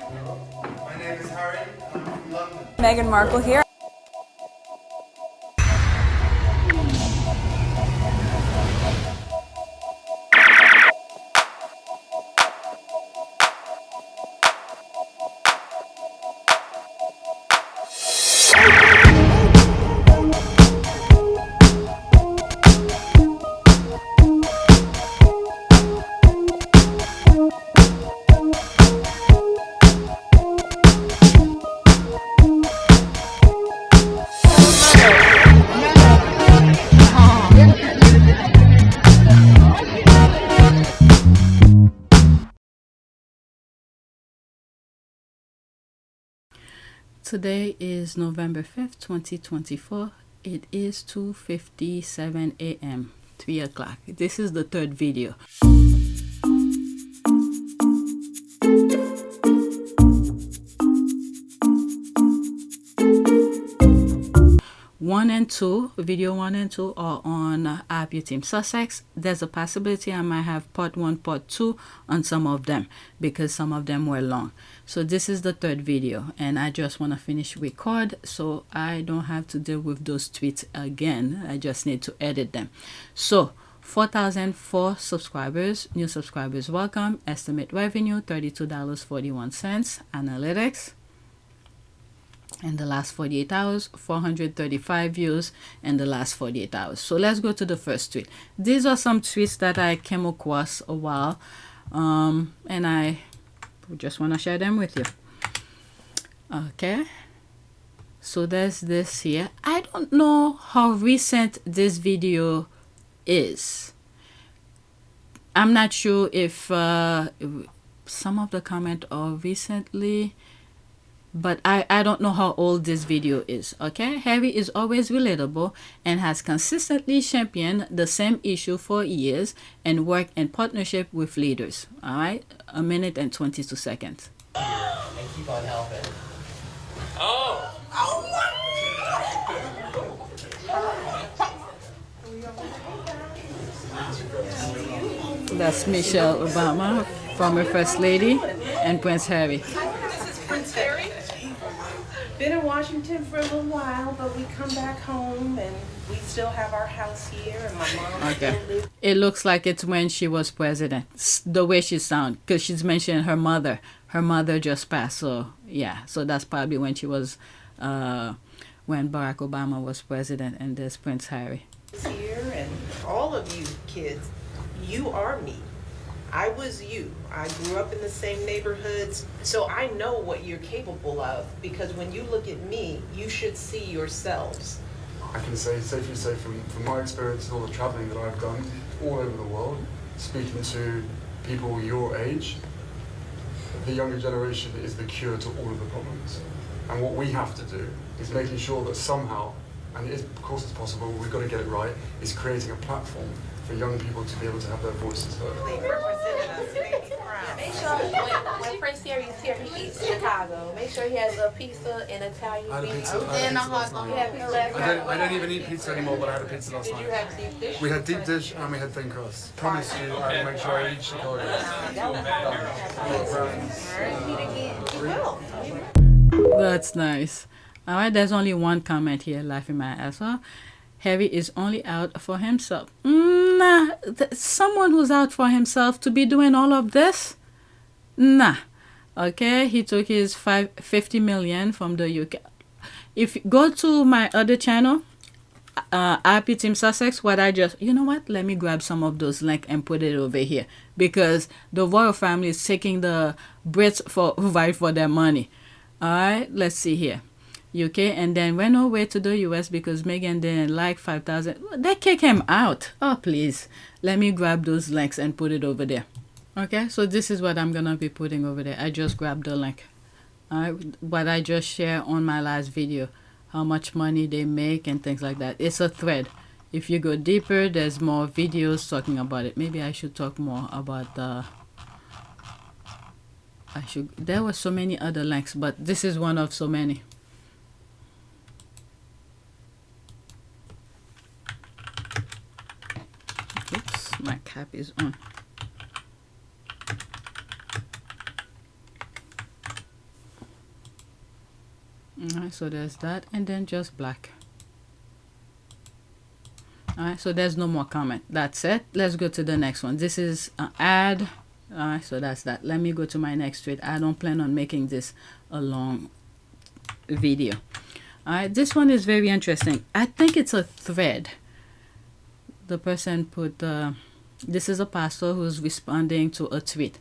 My name is Harry. I'm from London. Meghan Markle here. Today is November 5th, 2024. It is 2:57 a.m. 3 o'clock. This is the third video. 1 and 2, video 1 and 2 are on APTS Sussex. There's a possibility I might have part 1, part 2 on some of them because some of them were long. So this is the third video and I just want to finish record so I don't have to deal with those tweets again. I just need to edit them. So 4,004 subscribers, new subscribers welcome. Estimate revenue $32.41. Analytics in the last 48 hours, 435 views in the last 48 hours. So let's go to the first tweet. These are some tweets that I came across a while and I just want to share them with you. Okay, so there's this here. I don't know how recent this video is. I'm not sure if some of the comments are recently, but I don't know how old this video is. Okay, Harry is always relatable and has consistently championed the same issue for years and worked in partnership with leaders. All right, 1 minute and 22 seconds. And keep on helping. Oh! That's Michelle Obama, former First Lady, and Prince Harry. This is Prince Harry. Been in Washington for a little while, but we come back home and we still have our house here, and my mom still lives. It looks like it's when she was president. The way she sounds, because she's mentioned her mother. Her mother just passed, so yeah. So that's probably when she was, when Barack Obama was president, and there's Prince Harry. Here, and all of you kids, you are me. I was you. I grew up in the same neighborhoods, so I know what you're capable of, because when you look at me, you should see yourselves. I can say, safely say from my experience and all the traveling that I've done all over the world, speaking to people your age, the younger generation is the cure to all of the problems. And what we have to do is making sure that somehow, and it is, of course it's possible, we've got to get it right, is creating a platform for young people to be able to have their voices heard. They represented us. They be proud. Make sure when Prince Harry is here, he eats Chicago. Make sure he has a pizza and Italian I had a beef. pizza, I had a pizza last night. You had pizza last night? I don't even eat pizza anymore, but I had a pizza last Did you night. have deep dish? We had deep dish and we had thin crust. Promise you, I will make sure I eat Chicago. That's nice. All right, there's only one comment here, laughing my ass off. Harry is only out for himself. Nah, someone who's out for himself to be doing all of this? Nah. Okay, he took his 50 million from the UK. If you go to my other channel, APTS Sussex, what I just, you know what? Let me grab some of those links and put it over here because the royal family is taking the Brits for fight for their money. All right, let's see here. UK, and then went away to the US because Meghan didn't like 5,000. They kick him out. Oh, please. Let me grab those links and put it over there. Okay, so this is what I'm going to be putting over there. I just grabbed the link. All right, what I just shared on my last video. How much money they make and things like that. It's a thread. If you go deeper, there's more videos talking about it. Maybe I should talk more about the... There were so many other links, but this is one of so many. Oops, my cap is on. Alright, so there's that, and then just black. Alright, so there's no more comment. That's it. Let's go to the next one. This is add. Alright, so that's that. Let me go to my next tweet. I don't plan on making this a long video. Alright, this one is very interesting. I think it's a thread. The person put this is a pastor who's responding to a tweet.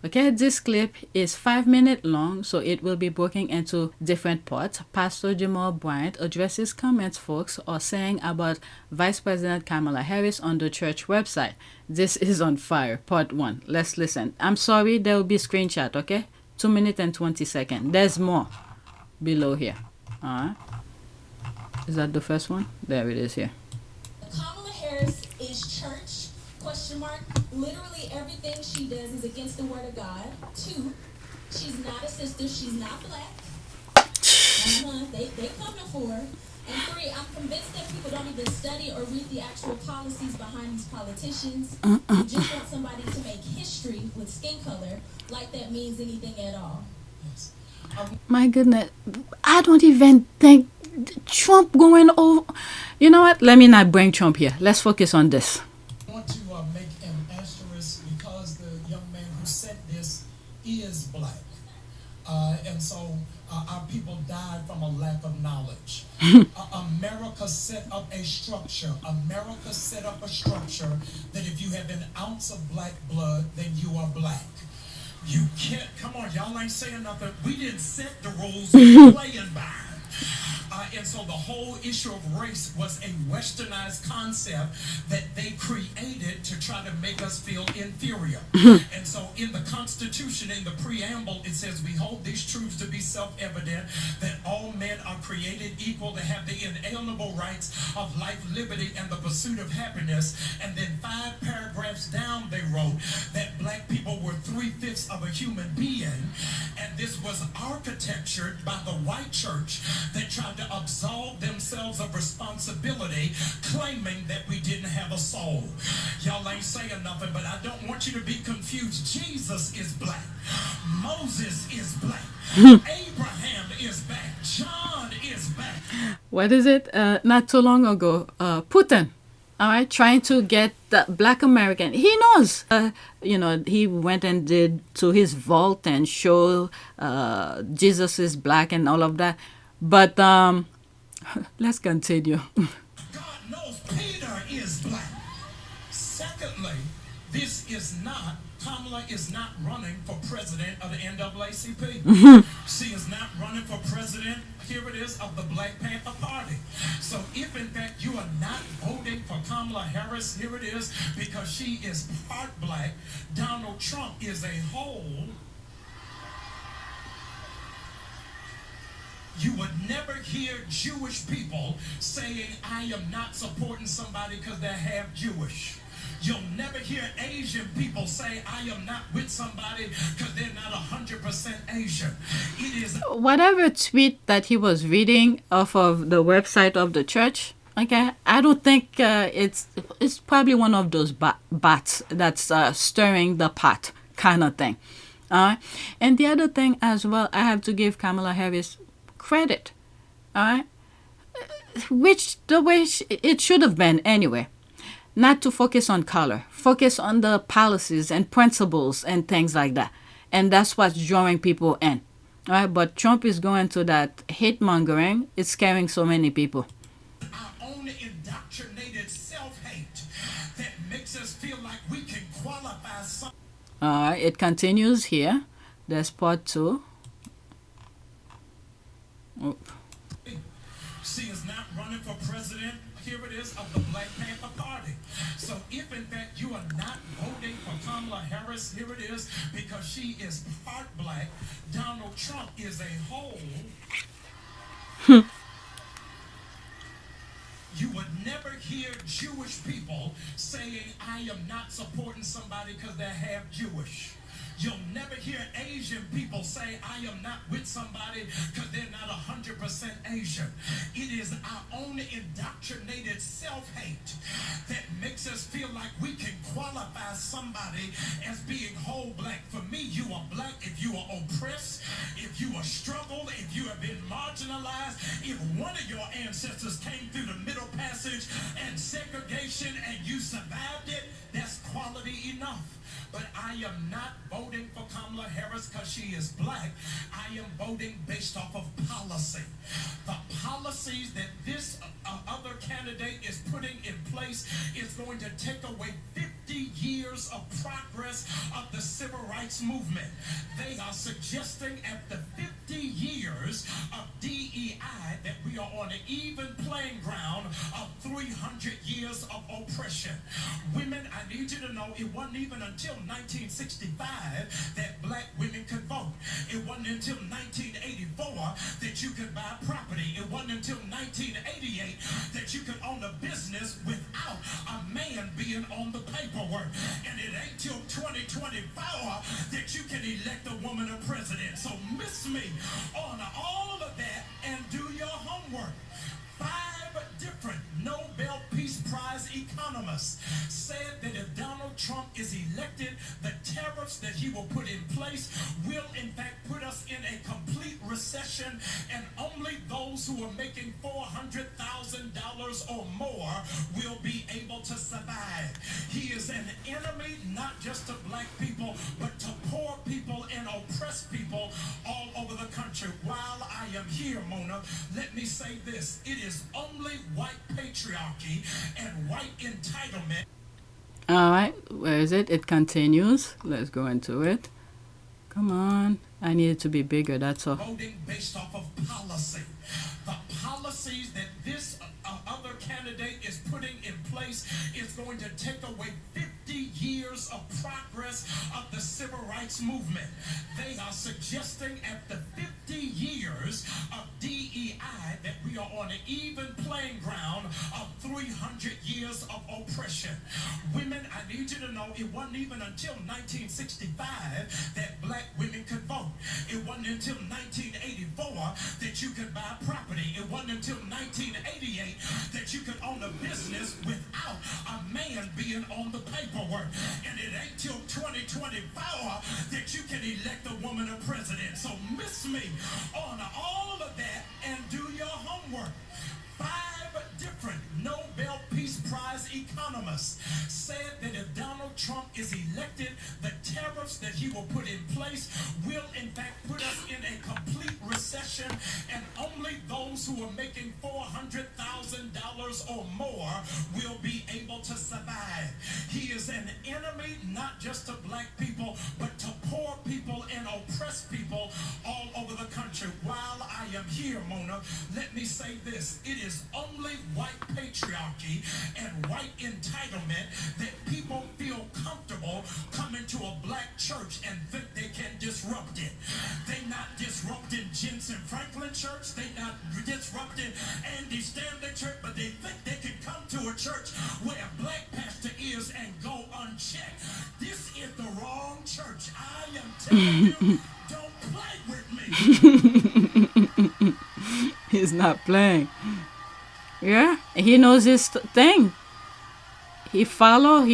Okay, this clip is 5 minutes long, so it will be broken into different parts. Pastor Jamal Bryant addresses comments folks are saying about Vice President Kamala Harris on the church website. This is on fire. Part 1. Let's listen. I'm sorry, there will be screenshot, okay? 2 minutes and 20 seconds. There's more below here. Alright. Is that the first one? There it is here. Kamala Harris is church. Question mark. Literally everything she does is against the word of God. 2, she's not a sister. She's not black. They coming for her. And 3, I'm convinced that people don't even study or read the actual policies behind these politicians. They just want somebody to make history with skin color, like that means anything at all. Yes. My goodness, I don't even think Trump going over. You know what? Let me not bring Trump here. Let's focus on this. I want to make an asterisk because the young man who said this is black. And so our people died from a lack of knowledge. America set up a structure. America set up a structure that if you have an ounce of black blood, then you are black. You can't, come on, y'all ain't saying nothing. We didn't set the rules we're playing by. And so the whole issue of race was a westernized concept that they created to try to make us feel inferior. And so in the Constitution, in the preamble, it says, we hold these truths to be self-evident, that all men are created equal, to have the inalienable rights of life, liberty, and the pursuit of happiness. And then 5 paragraphs down, they wrote that black people were 3/5 of a human being. And this was architectured by the white church that tried to absolve themselves of responsibility, claiming that we didn't have a soul. Y'all ain't saying nothing, but I don't want you to be confused. Jesus is black. Moses is black. Abraham is back. John is back. What is it? Not too long ago, Putin, all right, trying to get the black American. He knows, you know, he went and did to his vault and show Jesus is black and all of that. But let's continue. God knows Peter is black. Secondly, this is not, Kamala is not running for president of the NAACP. She is not running for president, here it is, of the Black Panther Party. So if in fact you are not voting for Kamala Harris, here it is, because she is part black, Donald Trump is a whole. You would never hear Jewish people saying, I am not supporting somebody because they're half Jewish. You'll never hear Asian people say, I am not with somebody because they're not 100% Asian. It is Whatever tweet that he was reading off of the website of the church, okay, I don't think it's probably one of those bots that's stirring the pot kind of thing. And the other thing as well, I have to give Kamala Harris credit, all right, which the way it should have been anyway, not to focus on color, focus on the policies and principles and things like that, and that's what's drawing people in, all right. But Trump is going to that hate mongering. It's scaring so many people. our own indoctrinated self-hate that makes us feel like we can qualify some. All right, it continues here. There's part 2. Oop. She is not running for president, here it is, of the Black Panther Party. So if in fact you are not voting for Kamala Harris, here it is, because she is part black, Donald Trump is a whole. You would never hear Jewish people saying, I am not supporting somebody because they're half Jewish. You'll never hear Asian people say, I am not with somebody because they're not 100% Asian. It is our own indoctrinated self-hate that makes us feel like we can qualify somebody as being whole black. For me, you are black if you are oppressed, if you a struggle, if you have been marginalized, if one of your ancestors came through the Middle Passage and segregation and you survived it, that's quality enough. But I am not voting for Kamala Harris because she is black. I am voting based off of policy. The policies that this other candidate is putting in place is going to take away 50 years of progress of the civil rights movement. They are suggesting after 50 years of DEI that we are on an even playing ground of 300 years of oppression. Women, I need you to know it wasn't even until 1965 that black women could vote. It wasn't until 1984 that you could buy property. It wasn't until 1988 that you could own a business without a man being on the paperwork. And it ain't till 2024 that you can elect a woman a president. So miss me on all of that and do your homework. 5 different Nobel Peace Prize economists said that if Donald Trump is elected, the tariffs that he will put in place will in fact put us in a complete recession, and only those who are making $400,000 or more will be able to survive. He is an enemy not just to black people, but to poor people and oppressed people all over the country. While I am here, Mona, let me say this. It is only white patriarchy and white entitlement. All right, where is it? It continues. Let's go into it. Come on. I need it to be bigger, that's all. Voting based off of policy. The policies that this other candidate is putting in place is going to take away 50 years of progress of the civil rights movement. They are suggesting after 50 years of DEI that we are on an even playing ground of 300 years of oppression. Women, I need you to know it wasn't even until 1965 that black women could vote. It wasn't until 1984 that you could buy property. It wasn't until 1988 that you could own a business without a man being on the paperwork. And it ain't till 2024 that you can elect a woman a president. So miss me on all of that and do your homework. 5 different Nobel Peace Prize economists said that if Donald Trump is elected, the tariffs that he will put in place will in fact put us in a complete recession, and only those who are making $400,000 or more will be able to survive. He is an enemy not just to black people, but to poor people and oppressed people all over the country. While I am here, Mona, let me say this. It is only white patriarchy and white entitlement that people feel comfortable coming to a black church and think they can disrupt it. They not disrupting Jensen Franklin Church. They not disrupting Andy Stanley Church, but they think they can come to a church where a black pastor is and go unchecked. This is the wrong church. I am telling you, don't play with me. He's not playing. Yeah, he knows his thing. He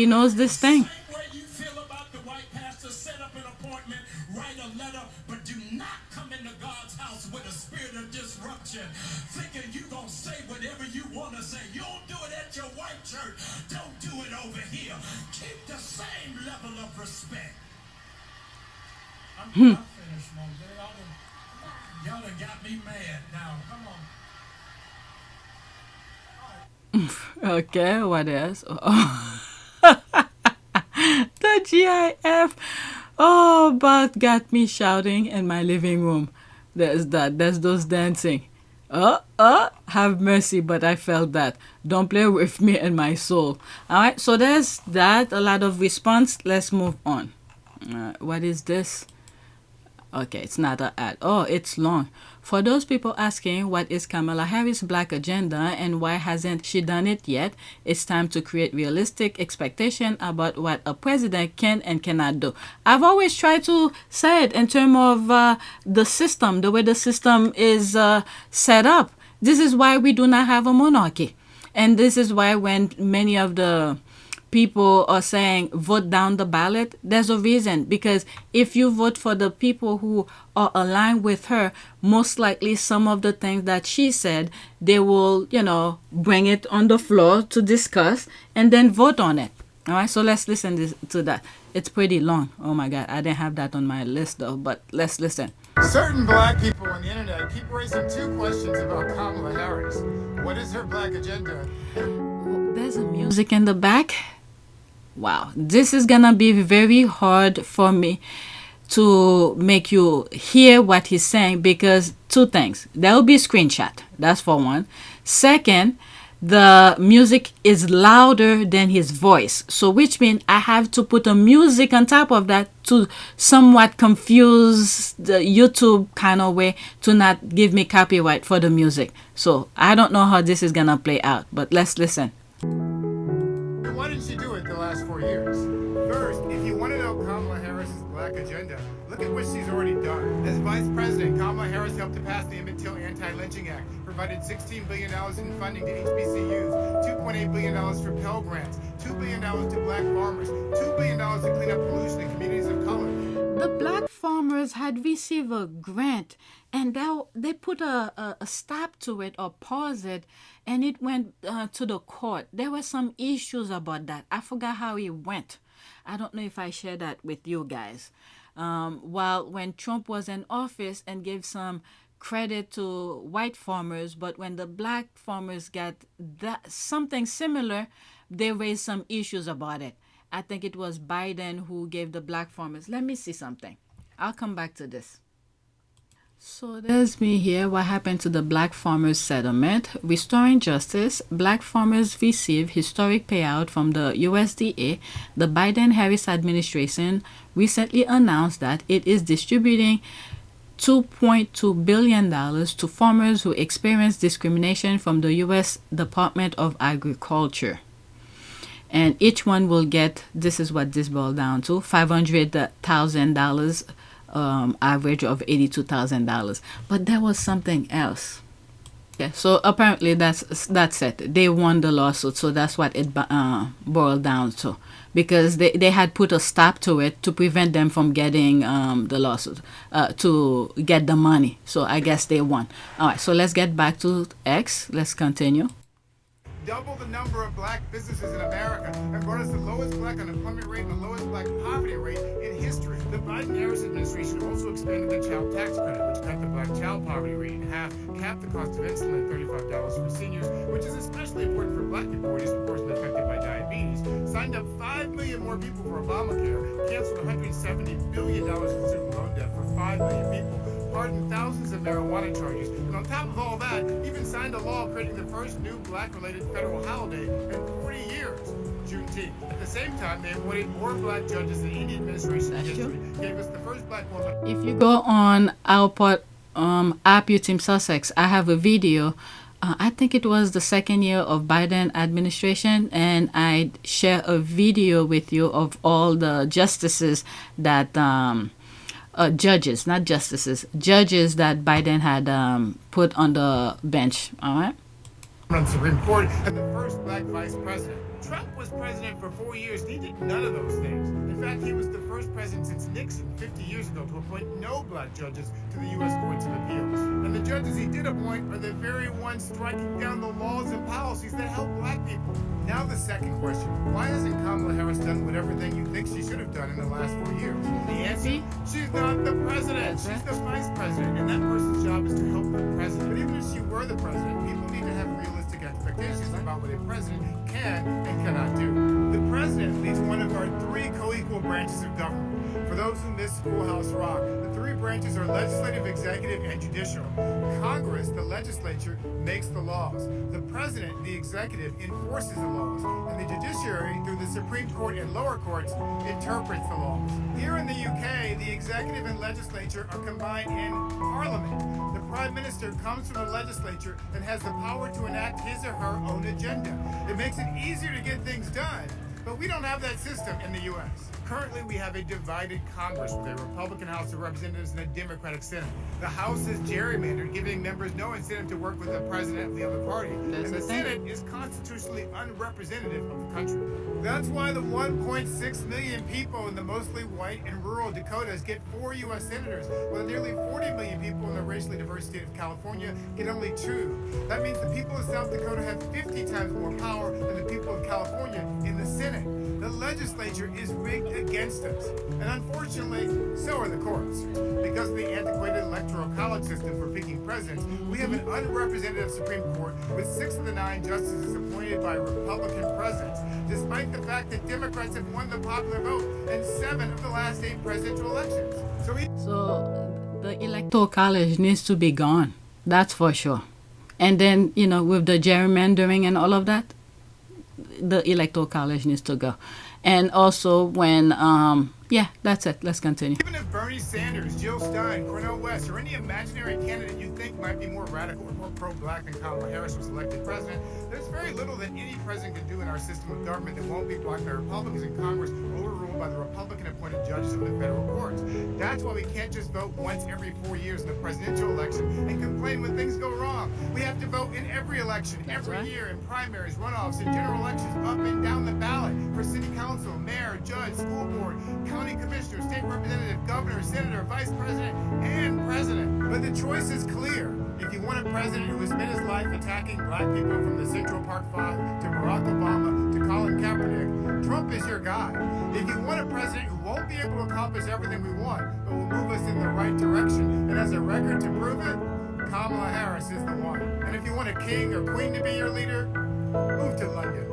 knows this thing. Same way you feel about the white pastor, set up an appointment, write a letter, but do not come into God's house with a spirit of disruption, thinking you gonna say whatever you want to say. You don't do it at your white church. Don't do it over here. Keep the same level of respect. I'm finished, Mom. Y'all done got me mad now. Come on. Okay, what else? Oh. The GIF. Oh, but got me shouting in my living room. There's those dancing. Have mercy, but I felt that. Don't play with me and my soul. All right, so there's that. A lot of response. Let's move on. What is this? Okay, it's not an ad. Oh, it's long. For those people asking what is Kamala Harris' black agenda and why hasn't she done it yet, it's time to create realistic expectation about what a president can and cannot do. I've always tried to say it in terms of the system, the way the system is set up. This is why we do not have a monarchy. And this is why when many of the people are saying vote down the ballot, there's a reason. Because if you vote for the people who are aligned with her, most likely some of the things that she said, they will, bring it on the floor to discuss and then vote on it. All right, so let's listen to that. It's pretty long. Oh my God, I didn't have that on my list though, but let's listen. Certain black people on the internet keep raising two questions about Kamala Harris. What is her black agenda? There's a music in the back. Wow, this is gonna be very hard for me to make you hear what he's saying, because two things. There will be a screenshot. That's for one. Second, the music is louder than his voice, so which means I have to put a music on top of that to somewhat confuse the YouTube kind of way to not give me copyright for the music. So I don't know how this is gonna play out, but let's listen. Why didn't she do it the last 4 years? First, if you want to know Kamala Harris's black agenda, look at what she's already done. As vice president, Kamala Harris helped to pass the Emmett Till Anti-Lynching Act, provided $16 billion in funding to HBCUs, $2.8 billion for Pell Grants, $2 billion to black farmers, $2 billion to clean up pollution in communities of color. The black farmers had received a grant, and they put a stop to it or pause it, and it went to the court. There were some issues about that. I forgot how it went. I don't know if I shared that with you guys. While when Trump was in office and gave some credit to white farmers, but when the black farmers got something similar, they raised some issues about it. I think it was Biden who gave the black farmers. Let me see something. I'll come back to this. So there's me here. What happened to the black farmers settlement? Restoring justice. Black farmers receive historic payout from the USDA. The Biden-Harris administration recently announced that it is distributing $2.2 billion to farmers who experience discrimination from the U.S. Department of Agriculture. And each one will get, this is what this boils down to, $500,000, average of $82,000. But there was something else. Okay, so apparently that's it. They won the lawsuit, so that's what it boiled down to. Because they had put a stop to it to prevent them from getting the lawsuit, to get the money. So I guess they won. All right, so let's get back to X. Let's continue. Double the number of black businesses in America and brought us the lowest black unemployment rate and the lowest black poverty rate in history. The Biden-Harris administration also expanded the child tax credit, which cut the black child poverty rate in half, capped the cost of insulin at $35 for seniors, which is especially important for black people who are disproportionately affected by diabetes, signed up 5 million more people for Obamacare, canceled $170 billion in student loan debt for 5 million people, pardoned thousands of marijuana charges, and on top of all that, even signed a law creating the first new black-related federal holiday in 40 years, Juneteenth. At the same time, they appointed more black judges than any administration in history, gave us the first black woman. If you go on our APTS Sussex, I have a video. I think it was the second year of Biden administration, and I share a video with you of all the justices that judges, not justices, judges that Biden had put on the bench. All right. On Supreme Court and the first black vice president. Trump was president for 4 years, and he did none of those things. In fact, he was the first president since Nixon 50 years ago to appoint no black judges to the U.S. Courts of Appeals. And the judges he did appoint are the very ones striking down the laws and policies that help black people. Now the second question, why hasn't Kamala Harris done whatever thing you think she should have done in the last 4 years? The answer, she's not the president, she's the vice president, and that person's job is to help the president. But even if she were the president, people need to have realistic expectations about what a president can and cannot do. The president leads one of our 3 co-equal branches of government. For those who miss Schoolhouse Rock, the 3 branches are legislative, executive, and judicial. Congress, the legislature, makes the laws. The president, the executive, enforces the laws. And the judiciary, through the Supreme Court and lower courts, interprets the laws. Here in the UK, the executive and legislature are combined in Parliament. The Prime Minister comes from the legislature and has the power to enact his or her own agenda. It makes it easier to get things done, but we don't have that system in the U.S. Currently, we have a divided Congress with a Republican House of Representatives and a Democratic Senate. The House is gerrymandered, giving members no incentive to work with the president of the other party. And the Senate is constitutionally unrepresentative of the country. That's why the 1.6 million people in the mostly white and rural Dakotas get 4 U.S. senators, while nearly 40 million people in the racially diverse state of California get only 2. That means the people of South Dakota have 50 times more power than the people of California in the Senate. The legislature is rigged against us, and unfortunately, so are the courts. Because of the antiquated electoral college system for picking presidents, we have an unrepresentative Supreme Court with 6 of the 9 justices appointed by Republican presidents, despite the fact that Democrats have won the popular vote in 7 of the last 8 presidential elections. So the electoral college needs to be gone. That's for sure. And then, you know, with the gerrymandering and all of that, the electoral college needs to go. And also when, yeah, that's it. Let's continue. Even if Bernie Sanders, Jill Stein, Cornel West, or any imaginary candidate you think might be more radical or more pro-black than Kamala Harris was elected president, there's very little that any president can do in our system of government that won't be blocked by Republicans in Congress, overruled by the Republican-appointed judges of the federal courts. That's why we can't just vote once every 4 years in the presidential election and complain when things go wrong. We have to vote in every election, every year, in primaries, runoffs, and general elections, up and down the ballot, for city council, mayor, judge, school board, county commissioner, state representative, governor, senator, vice president, and president. But the choice is clear. If you want a president who has spent his life attacking black people from the Central Park 5 to Barack Obama to Colin Kaepernick, Trump is your guy. If you want a president who won't be able to accomplish everything we want, but will move us in the right direction and has a record to prove it, Kamala Harris is the one. And if you want a king or queen to be your leader, move to London.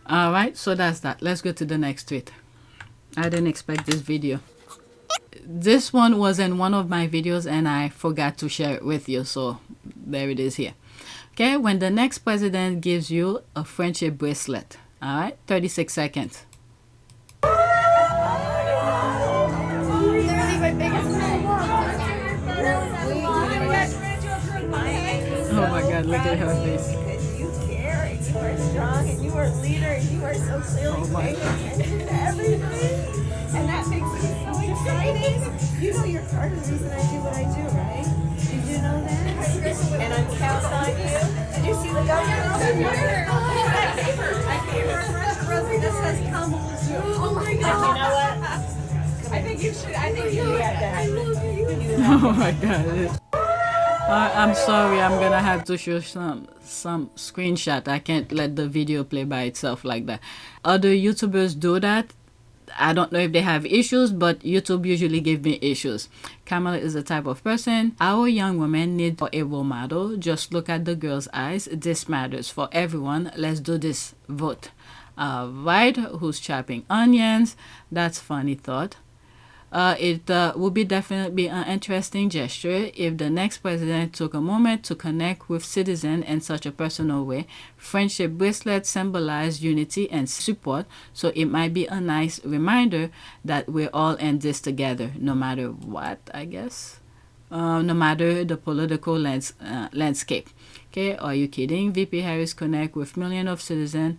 All right, so that's that. Let's go to the next tweet. I didn't expect this video. This one was in one of my videos and I forgot to share it with you, so there it is here. Okay, when the next president gives you a friendship bracelet. All right, 36 seconds. Oh my God, look at her face. You care and you are strong and you are a leader and you are so clearly paying attention to everything. And that makes me so excited. You know you're part of the reason I do what I do, right? Did you know that? And I'm counting on you. Did you see the governor over here? I gave her a fresh present that says Kamala too. Oh my God. You know what? I think you should have that. I love you. Oh my God. I'm sorry, I'm gonna have to show some screenshot. I can't let the video play by itself like that. Other YouTubers do that. I don't know if they have issues, but YouTube usually give me issues. Kamala is the type of person our young women need for a role model. Just look at the girl's eyes. This matters for everyone. Let's do this. Vote. Right? Who's chopping onions? That's funny thought. It would be definitely an interesting gesture if the next president took a moment to connect with citizens in such a personal way. Friendship bracelets symbolize unity and support, so it might be a nice reminder that we're all in this together, no matter what, I guess. No matter the political landscape. Okay, are you kidding? VP Harris connect with millions of citizens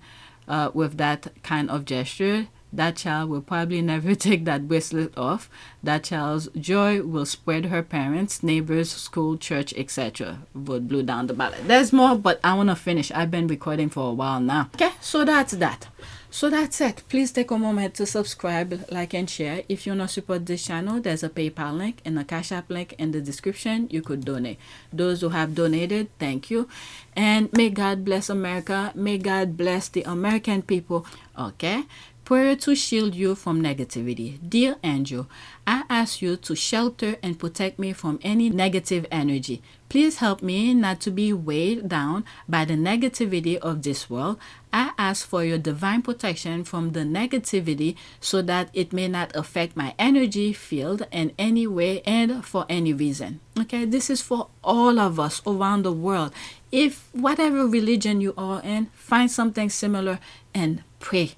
with that kind of gesture. That child will probably never take that bracelet off. That child's joy will spread her parents, neighbors, school, church, etc. Vote blue down the ballot. There's more, but I want to finish. I've been recording for a while now. Okay, so that's that. So that's it. Please take a moment to subscribe, like, and share. If you want to support this channel, there's a PayPal link and a Cash App link in the description. You could donate. Those who have donated, thank you. And may God bless America. May God bless the American people. Okay? Prayer to shield you from negativity. Dear Angel, I ask you to shelter and protect me from any negative energy. Please help me not to be weighed down by the negativity of this world. I ask for your divine protection from the negativity so that it may not affect my energy field in any way and for any reason. Okay, this is for all of us around the world. If whatever religion you are in, find something similar and pray.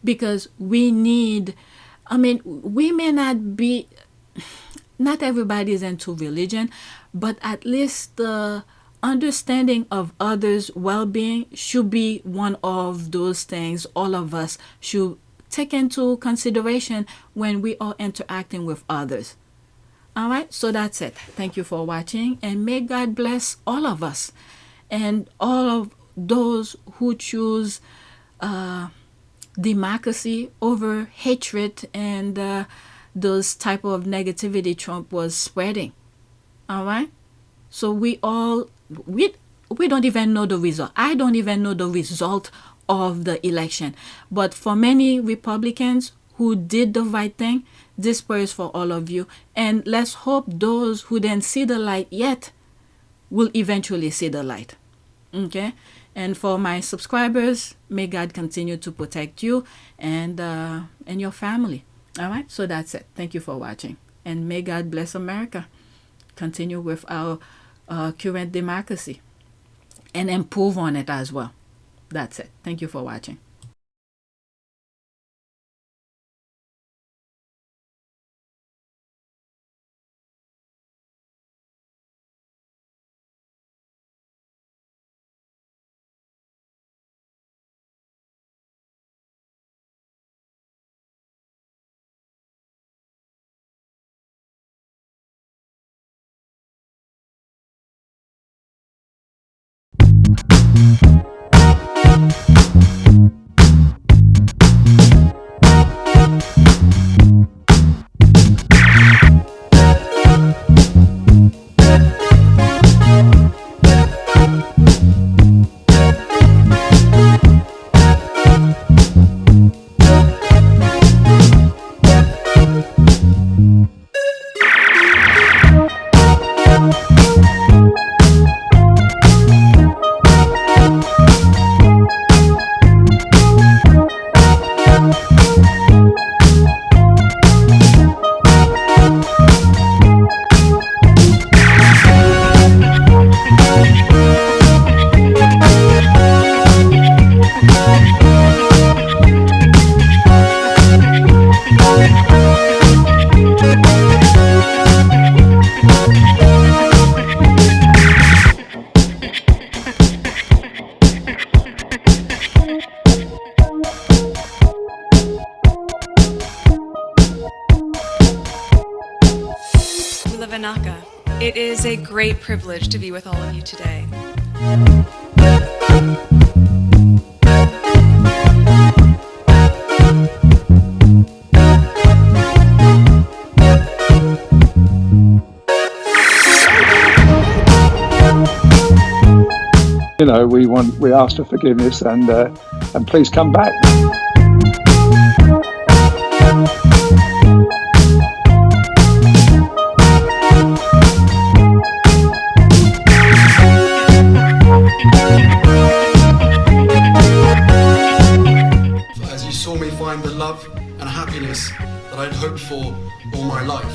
Because we need, we may not be, not everybody is into religion, but at least the understanding of others' well-being should be one of those things all of us should take into consideration when we are interacting with others. All right, so that's it. Thank you for watching, and may God bless all of us and all of those who choose democracy over hatred and those type of negativity Trump was spreading. All right, so we don't even know the result. I don't even know the result of the election, but for many Republicans who did the right thing, this prayer is for all of you, and let's hope those who didn't see the light yet will eventually see the light. Okay, and for my subscribers, may God continue to protect you and your family. All right, so that's it. Thank you for watching, and may God bless America. Continue with our current democracy and improve on it as well. That's it. Thank you for watching. It is a great privilege to be with all of you today. You know, we ask for forgiveness and please come back. As you saw me find the love and happiness that I'd hoped for all my life.